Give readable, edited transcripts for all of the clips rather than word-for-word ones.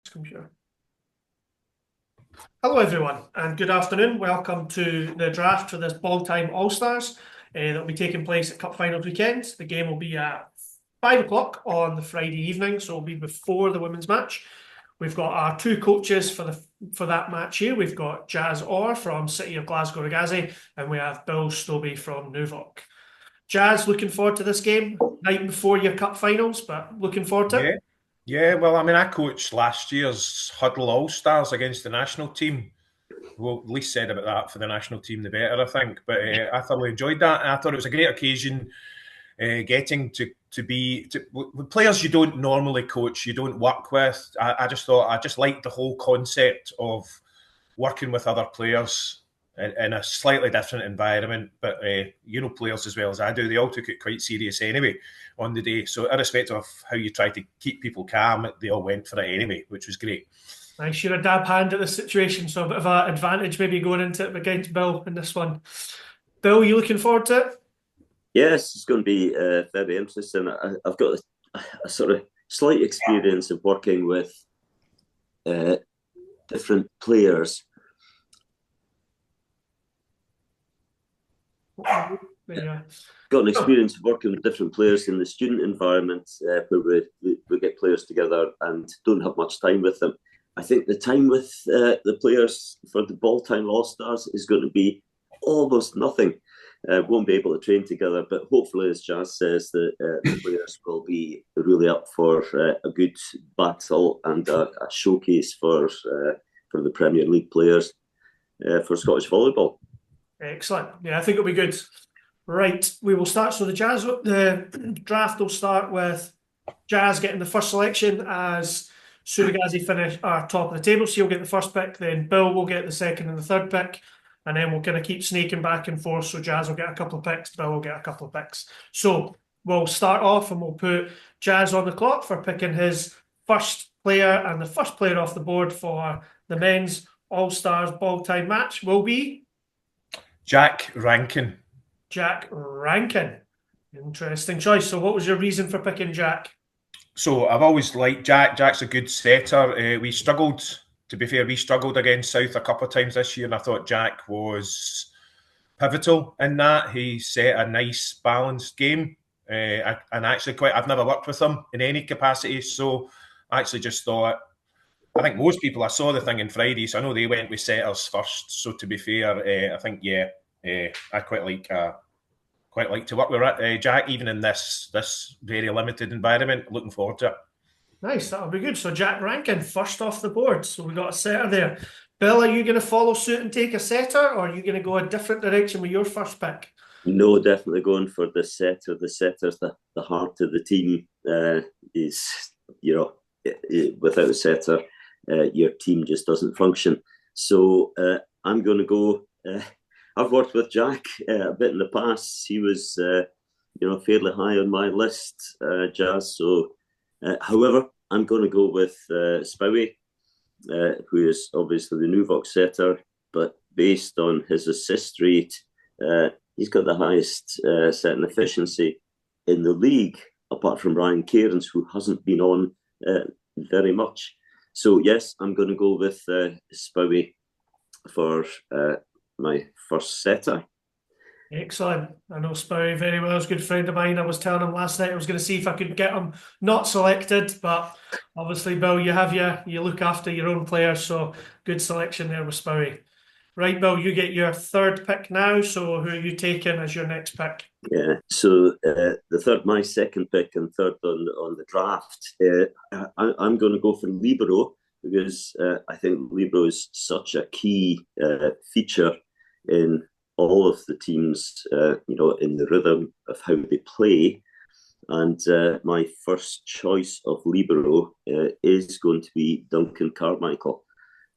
Computer. Hello, everyone, and good afternoon. Welcome to the draft for this Balltime All-Stars that will be taking place at Cup Finals weekend. The game will be at 5 o'clock on the Friday evening, so it'll be before the women's match. We've got our two coaches for that match here. We've got Jazz Orr from City of Glasgow Regazi, and we have Bill Stobie from Nuvok. Jazz, looking forward to this game. Night before your Cup Finals, but looking forward to it. Yeah. Well, I mean, I coached last year's Huddle All Stars against the national team. Well, the least said about that for the national team, the better, I think. But I thoroughly enjoyed that. I thought it was a great occasion, getting to be with players you don't normally coach, you don't work with. I just thought I just liked the whole concept of working with other players in a slightly different environment. But you know, players as well as I do, they all took it quite serious anyway on the day. So irrespective of how you try to keep people calm, they all went for it anyway, which was great. Nice, you're a dab hand at the situation, so a bit of an advantage maybe going into it against Bill in this one. Bill, you looking forward to it? Yes, it's going to be very interesting. I've got a sort of slight experience of working with different players. Yeah. Got an experience of working with different players in the student environment, where we get players together and don't have much time with them. I think the time with the players for the Balltime All-Stars is going to be almost nothing. Won't be able to train together, but hopefully, as Jazz says, the players will be really up for a good battle and a showcase for the Premier League players for Scottish volleyball. Excellent. Yeah, I think it'll be good. Right, we will start. So the draft will start with Jazz getting the first selection as Suragazi finish top of the table. So he'll get the first pick, then Bill will get the second and the third pick. And then we'll kind of keep snaking back and forth. So Jazz will get a couple of picks, Bill will get a couple of picks. So we'll start off and we'll put Jazz on the clock for picking his first player, and the first player off the board for the men's All-Stars Ball-Time match will be Jack Rankin. Jack Rankin. Interesting choice. So what was your reason for picking Jack? So I've always liked Jack. Jack's a good setter. We struggled, to be fair, we struggled against South a couple of times this year, and I thought Jack was pivotal in that. He set a nice, balanced game. And actually, I've never worked with him in any capacity, so I actually just thought, I think most people, I saw the thing on Friday, so I know they went with setters first. So to be fair, I think, I quite like to work with Jack, even in this very limited environment. Looking forward to it. Nice, that'll be good. So Jack Rankin, first off the board. So we got a setter there. Bill, are you going to follow suit and take a setter, or are you going to go a different direction with your first pick? No, definitely going for the setter. The setter's the heart of the team. Is, without a setter, your team just doesn't function. So I'm going to go. I've worked with Jack a bit in the past. He was, fairly high on my list, Jazz. So, however, I'm going to go with Stobie, who is obviously the Nuvok setter, but based on his assist rate, he's got the highest setting efficiency in the league, apart from Ryan Cairns, who hasn't been on very much. So, yes, I'm going to go with Stobie for my first setter. Excellent. I know Stobie very well. He's a good friend of mine. I was telling him last night I was going to see if I could get him not selected, but obviously, Bill, you look after your own players, so good selection there with Stobie. Right, Bill, you get your third pick now. So who are you taking as your next pick? Yeah, so my second pick and third on the draft, I'm going to go for Libero, because I think Libero is such a key feature in all of the teams, in the rhythm of how they play. And my first choice of Libero is going to be Duncan Carmichael,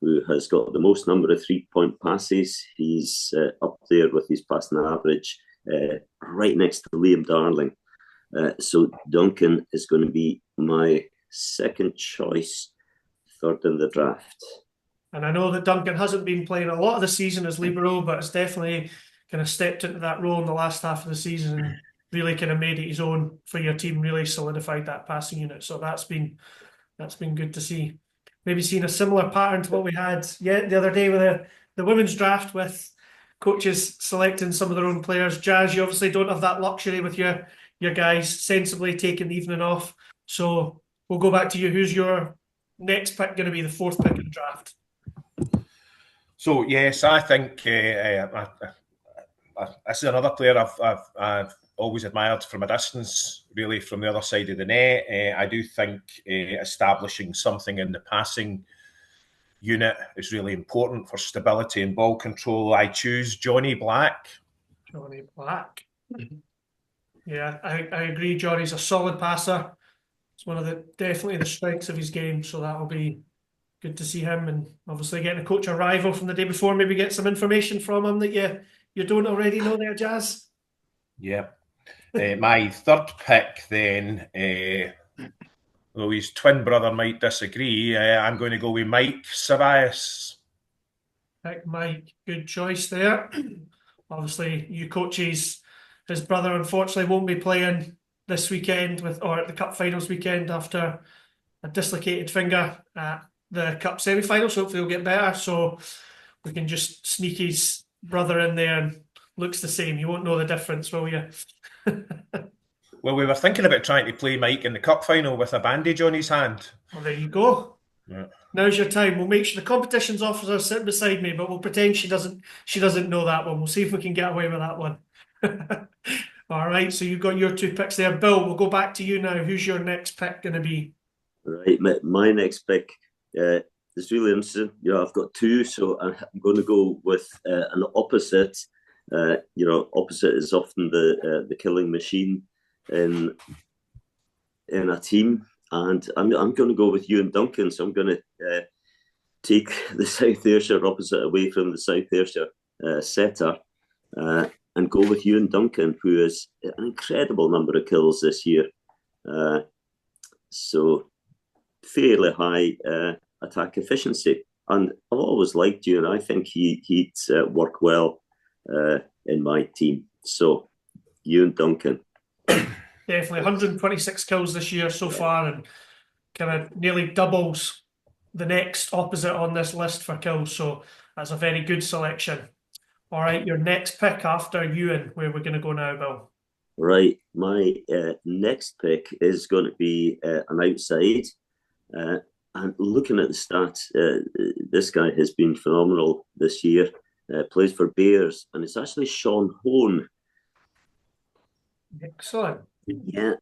who has got the most number of three-point passes. He's up there with his passing average, right next to Liam Darling. So Duncan is going to be my second choice, third in the draft. And I know that Duncan hasn't been playing a lot of the season as libero, but has definitely kind of stepped into that role in the last half of the season and really kind of made it his own for your team, really solidified that passing unit. So that's been good to see. maybe seen a similar pattern to what we had the other day with the women's draft, with coaches selecting some of their own players. Jazz, you obviously don't have that luxury with your guys sensibly taking the evening off. So we'll go back to you. Who's your next pick going to be, the fourth pick in the draft? So yes, I think this is another player I've always admired from a distance, really from the other side of the net. I do think establishing something in the passing unit is really important for stability and ball control. I choose Johnny Black. Johnny Black. Yeah, I agree. Johnny's a solid passer. It's one of definitely the strengths of his game. So that'll be good to see him, and obviously getting to coach a rival from the day before, maybe get some information from him that you don't already know there, Jazz. Yeah. My third pick then, though his twin brother might disagree, I'm going to go with Mike Savias. Pick Mike, good choice there. Obviously, you coach his brother, unfortunately won't be playing this weekend or at the Cup Finals weekend after a dislocated finger at the Cup semi-finals. Hopefully he'll get better, so we can just sneak his brother in there and looks the same. You won't know the difference, will you? Well, we were thinking about trying to play Mike in the Cup final with a bandage on his hand. Well, there you go. Yeah. Now's your time. We'll make sure the competitions officer is sitting beside me, but we'll pretend she doesn't know that one. We'll see if we can get away with that one. All right, so you've got your two picks there. Bill, we'll go back to you now. Who's your next pick going to be? Right, my next pick is really interesting. I've got two, so I'm going to go with an opposite. Opposite is often the killing machine in a team, and I'm going to go with Ewan Duncan. So I'm going to take the South Ayrshire opposite away from the South Ayrshire setter, and go with Ewan Duncan, who has an incredible number of kills this year. So fairly high attack efficiency, and I've always liked Ewan. I think he'd work well in my team. So Ewan Duncan. Definitely 126 kills this year so far, and kind of nearly doubles the next opposite on this list for kills. So that's a very good selection. All right, your next pick after Ewan, where we're going to go now, Bill? Right, my next pick is going to be an outside. And looking at the stats, this guy has been phenomenal this year. Plays for Bears, and it's actually Sean Hone. Excellent. Yeah,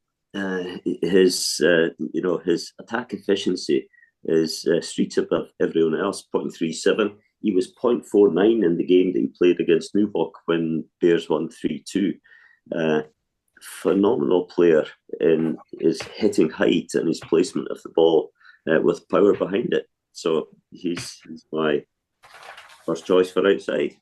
his attack efficiency is streets above everyone else. 0.37. He was 0.49 in the game that he played against Newhook when Bears won 3-2. Phenomenal player in his hitting height and his placement of the ball with power behind it. So he's my first choice for outside.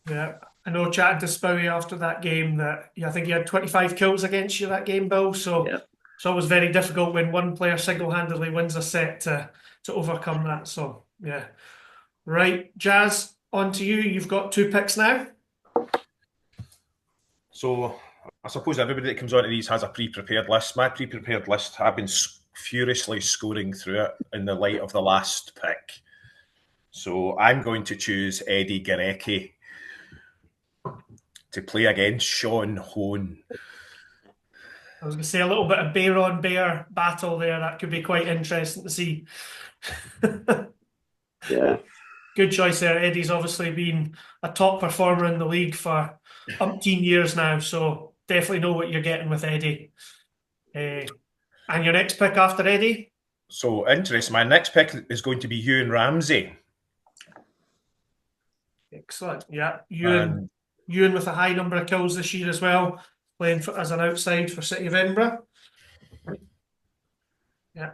Yeah, I know chatting to Stobie after that game that I think he had 25 kills against you that game, Bill. So yeah. It's always very difficult when one player single-handedly wins a set to overcome that. So yeah. Right, Jazz, on to you. You've got two picks now. So I suppose everybody that comes onto these has a pre-prepared list. My pre-prepared list, I've been furiously scoring through it in the light of the last pick. So I'm going to choose Eddie Garecki to play against Sean Hone. I was going to say a little bit of bear-on-bear battle there. That could be quite interesting to see. Yeah. Good choice there. Eddie's obviously been a top performer in the league for umpteen years now, so definitely know what you're getting with Eddie. And your next pick after Eddie? So interesting. My next pick is going to be Ewan Ramsey. Excellent. Yeah, Ewan with a high number of kills this year as well, playing as an outside for City of Edinburgh. Yeah.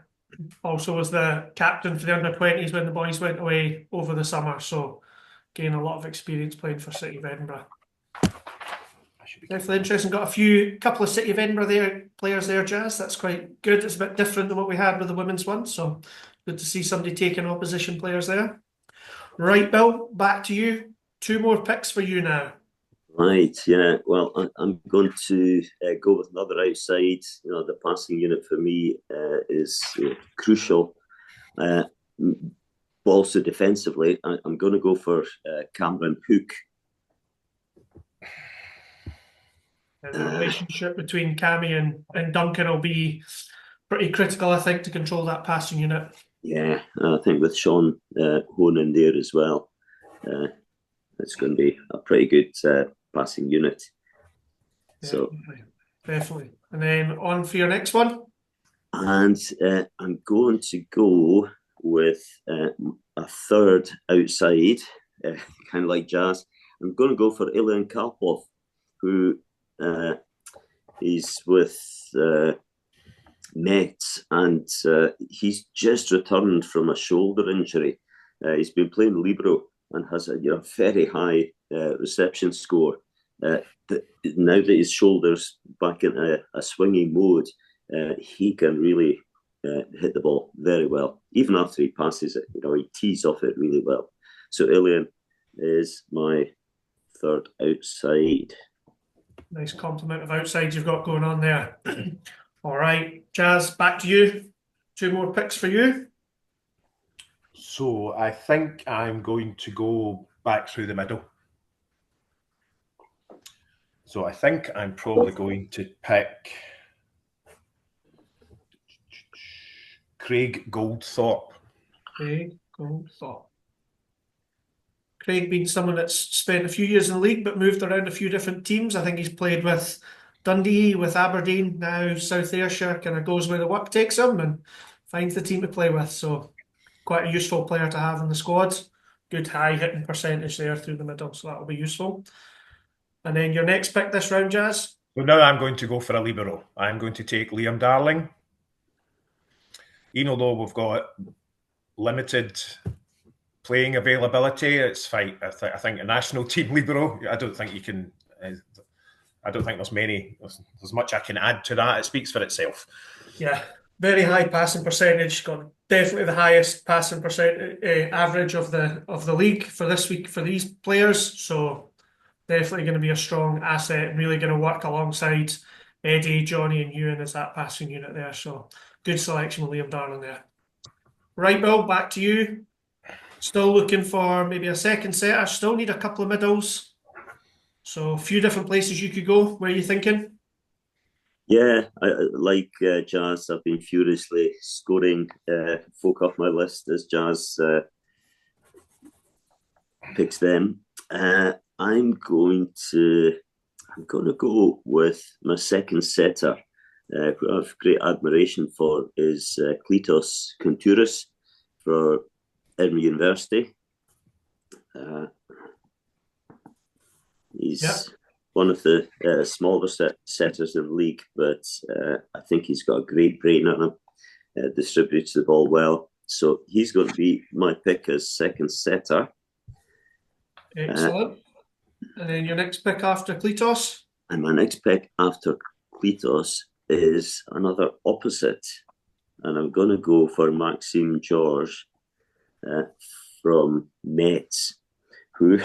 Also was the captain for the under-20s when the boys went away over the summer, so gained a lot of experience playing for City of Edinburgh. Definitely interesting. Got couple of City of Edinburgh players there, Jazz. That's quite good. It's a bit different than what we had with the women's one, so good to see somebody taking opposition players there. Right, Bill, back to you. Two more picks for you now. Right, yeah. Well, I'm going to go with another outside. The passing unit for me is crucial. also defensively, I'm going to go for Cameron Hook. And the relationship between Cammy and Duncan will be pretty critical, I think, to control that passing unit. Yeah, I think with Sean Hone in there as well, it's going to be a pretty good passing unit. Definitely. And then on for your next one. And I'm going to go with a third outside, kind of like Jazz. I'm going to go for Ilyan Karpov, who is with Mets, and he's just returned from a shoulder injury. He's been playing libero and has a very high reception score. Now that his shoulder's back in a swinging mode, he can really hit the ball very well. Even after he passes it, he tees off it really well. So Ilyan is my third outside. Nice complement of outsides you've got going on there. All right, Jazz, back to you. 2 more picks for you. So I think I'm going to go back through the middle. So I think I'm probably going to pick Craig Goldthorpe. Craig being someone that's spent a few years in the league but moved around a few different teams. I think he's played with Dundee, with Aberdeen, now South Ayrshire, kind of goes where the work takes him and finds the team to play with. So quite a useful player to have in the squad. Good high hitting percentage there through the middle, so that'll be useful. And then your next pick this round, Jazz? Well, now I'm going to go for a libero. I'm going to take Liam Darling. Even though we've got limited playing availability, it's fine. I think a national team libero, I don't think you can. I don't think there's much I can add to that. It speaks for itself. Yeah, very high passing percentage. Got definitely the highest passing percent average of the league for this week for these players. So definitely going to be a strong asset and really going to work alongside Eddie, Johnny, and Ewan as that passing unit there. So good selection with Liam Darling there. Right, Bill, back to you. Still looking for maybe a second setter. Still need a couple of middles. So a few different places you could go. Where are you thinking? Yeah, like Jazz, I've been furiously scoring folk off my list as Jazz picks them. I'm going to go with my second setter, who I have great admiration for, is Kletos Kontouris for Edinburgh University. He's one of the smaller setters in the league, but I think he's got a great brain on him, distributes the ball well. So he's going to be my pick as second setter. Excellent. And then your next pick after Kletos? And my next pick after Kletos is another opposite. And I'm going to go for Maxime George from Metz, who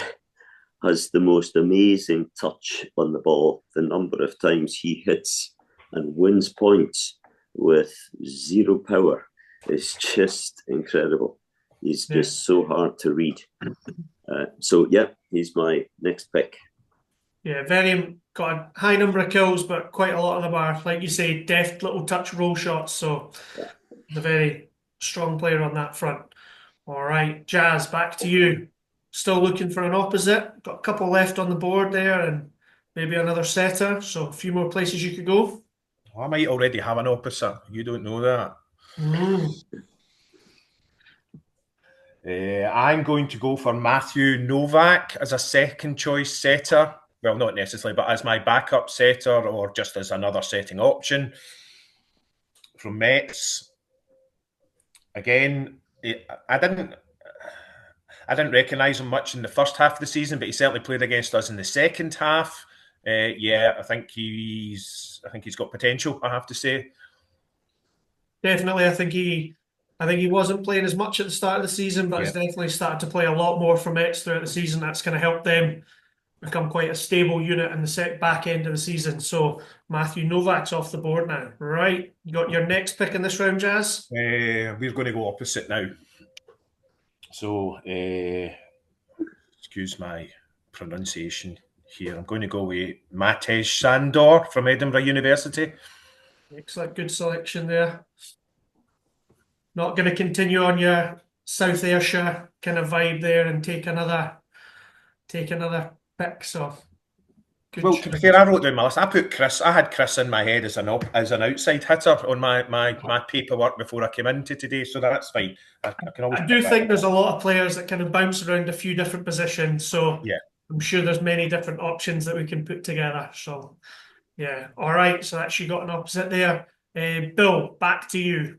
has the most amazing touch on the ball. The number of times he hits and wins points with zero power is just incredible. He's just so hard to read. So he's my next pick. Yeah, got a high number of kills, but quite a lot of them are, like you say, deft little touch roll shots. So he's a very strong player on that front. All right, Jazz, back to you. Still looking for an opposite. Got a couple left on the board there and maybe another setter. So a few more places you could go. I might already have an opposite. You don't know that. I'm going to go for Matthew Novak as a second choice setter. Well, not necessarily, but as my backup setter or just as another setting option from Metz. Again, I didn't recognise him much in the first half of the season, but he certainly played against us in the second half. I think he's got potential, I have to say. Definitely, I think he wasn't playing as much at the start of the season, but has definitely started to play a lot more for Metz throughout the season. That's going to help them become quite a stable unit in the back end of the season. So Matthew Novak's off the board now. Right, you got your next pick in this round, Jazz? We're going to go opposite now. So, excuse my pronunciation here. I'm going to go with Matej Sandor from Edinburgh University. Excellent, good selection there. Not going to continue on your South Ayrshire kind of vibe there and take another pick. So good Well, to be fair, I wrote down my list. I had Chris in my head as an outside hitter on my paperwork before I came into today, so that's fine. I can always. I do think there's a lot of players that kind of bounce around a few different positions, so yeah. I'm sure there's many different options that we can put together. So yeah, all right. So that's you got an opposite there. Bill, back to you.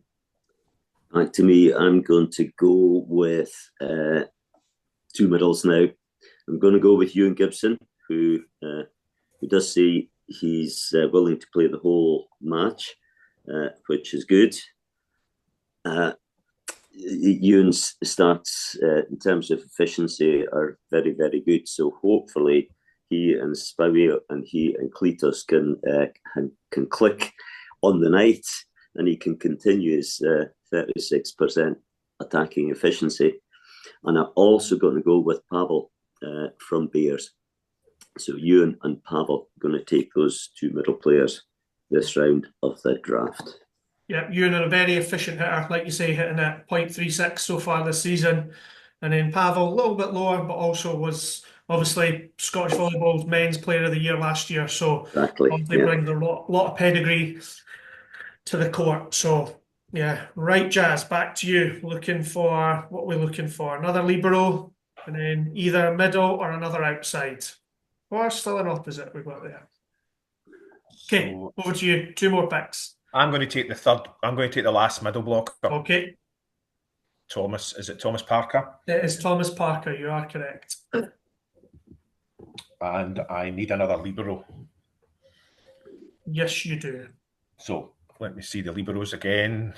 Back to me. I'm going to go with two middles now. I'm going to go with Ewan Gibson, who does say he's willing to play the whole match, which is good. Ewan's stats in terms of efficiency are very, very good. So hopefully he and Stobie and he and Kletos can click on the night, and he can continue his 36% attacking efficiency. And I'm also going to go with Pavel from Bears. So Ewan and Pavel are going to take those two middle players this round of the draft. Yeah, Ewan are a very efficient hitter, like you say, hitting at 0.36 so far this season. And then Pavel, a little bit lower, but also was obviously Scottish Volleyball's Men's Player of the Year last year. So exactly, they bring a lot of pedigree to the court. So yeah, right, Jazz, back to you. Looking for what we're looking for. Another libero, and then either a middle or another outside. Or still an opposite we've got there. Okay, So, over to you. Two more picks. I'm going to take the third. I'm going to take the last middle blocker. Okay. Thomas, is it Thomas Parker? It is Thomas Parker, you are correct. And I need another libero. Yes, you do. So let me see the liberos again.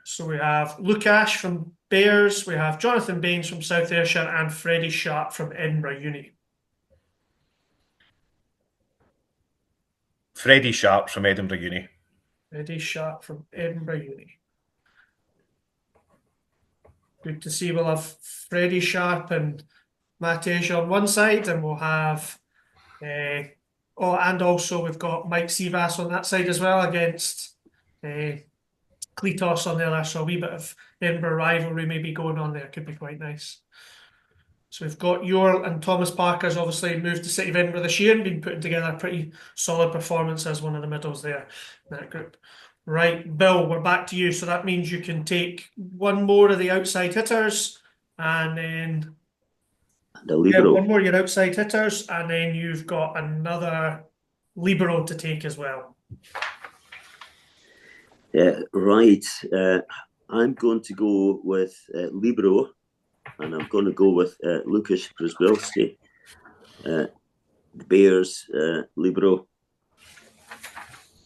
So we have Lukash from Bears, we have Jonathan Baines from South Ayrshire, and Freddie Sharp from Edinburgh Uni. Freddie Sharp from Edinburgh Uni. Freddie Sharp from Edinburgh Uni. Good to see. We'll have Freddie Sharp and Matej on one side, and we'll have and also we've got Mike Sivas on that side as well against Kletos on the other. So a wee bit of Edinburgh rivalry maybe going on there. Could be quite nice. So we've got Yorl and Thomas Parker's obviously moved to City of Edinburgh this year and been putting together a pretty solid performance as one of the middles there in that group. Right, Bill, we're back to you. So that means you can take one more of the outside hitters and then one more of your outside hitters, and then you've got another libero to take as well. Right. I'm going to go with libero, and I'm going to go with Lukasz Przybylski, Bears libero.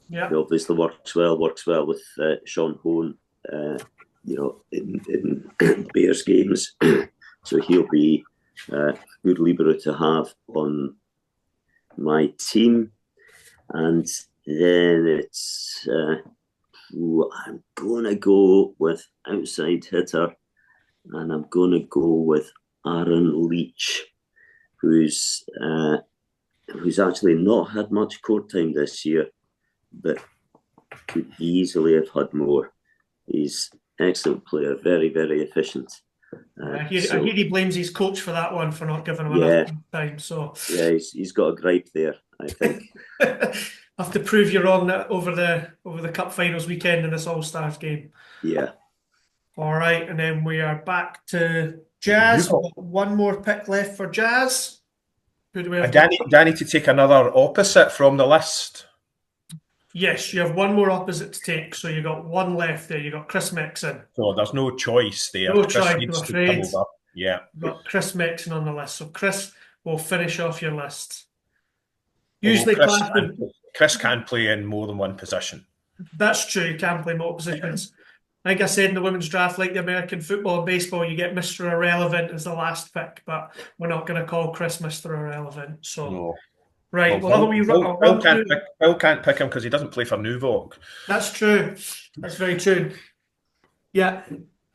Yeah, he obviously works well with Sean Hone, in Bears games. So he'll be a good libero to have on my team. And then it's I'm going to go with outside hitter, and I'm going to go with Aaron Leach, who's actually not had much court time this year, but could easily have had more. He's an excellent player, very, very efficient. I hear he blames his coach for that one, for not giving him enough time. So yeah, he's got a gripe there, I think. Have to prove you wrong over the Cup Finals weekend in this All-Stars game. Yeah. All right, and then we are back to Jazz. We've got one more pick left for Jazz. Who do we have? Danny to take another opposite from the list. Yes, you have one more opposite to take, so you got one left there. You got Chris Mexon. So there's no choice there. No Chris choice, needs I'm to afraid. come over. Yeah. You've got Chris Mexon on the list. So Chris will finish off your list. Usually Chris can play in more than one position. That's true. You can play multiple positions. Like I said in the women's draft, like the American football and baseball, you get Mr. Irrelevant as the last pick, but we're not going to call Chris Mr. Irrelevant. So, no. Right. Bill can't pick him because he doesn't play for Nuvok. That's true. That's very true. Yeah.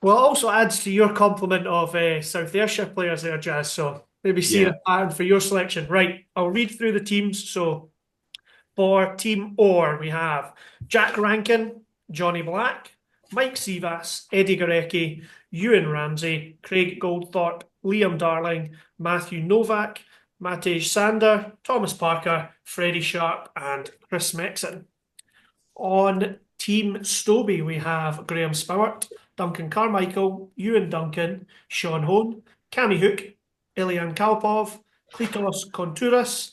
Well, it also adds to your complement of South Ayrshire players there, Jazz. So maybe seeing Yeah. a pattern for your selection. Right, I'll read through the teams. So for Team Or, we have Jack Rankin, Johnny Black, Mike Sivas, Eddie Garecki, Ewan Ramsey, Craig Goldthorpe, Liam Darling, Matthew Novak, Matej Sander, Thomas Parker, Freddie Sharp, and Chris Mexon. On Team Stobie, we have Graham Spowart, Duncan Carmichael, Ewan Duncan, Sean Hone, Cammy Hook, Ilian Kalpov, Klitos Kontouras,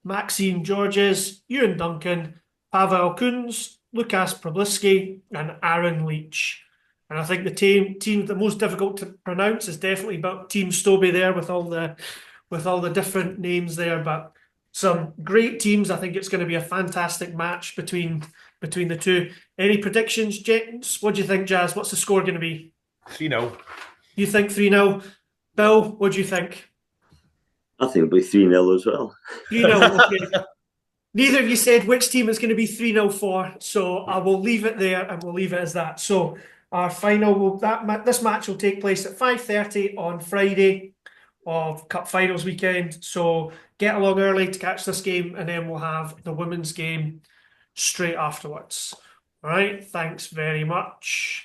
Maxine Georges, Ewan Duncan, Pavel Kunz, Lukas Probliski, and Aaron Leach. And I think the team the most difficult to pronounce is definitely Team Stobie there with all the different names there, but some great teams. I think it's going to be a fantastic match between the two. Any predictions, gents? What do you think, Jazz? What's the score going to be? 3-0. You think 3-0? Bill, what do you think? I think it'll be 3-0 as well. 3-0, okay. Neither of you said which team is going to be 3-0 for, so I will leave it there and we'll leave it as that. So our final this match will take place at 5:30 on Friday of Cup Finals weekend. So get along early to catch this game, and then we'll have the women's game straight afterwards. All right, thanks very much.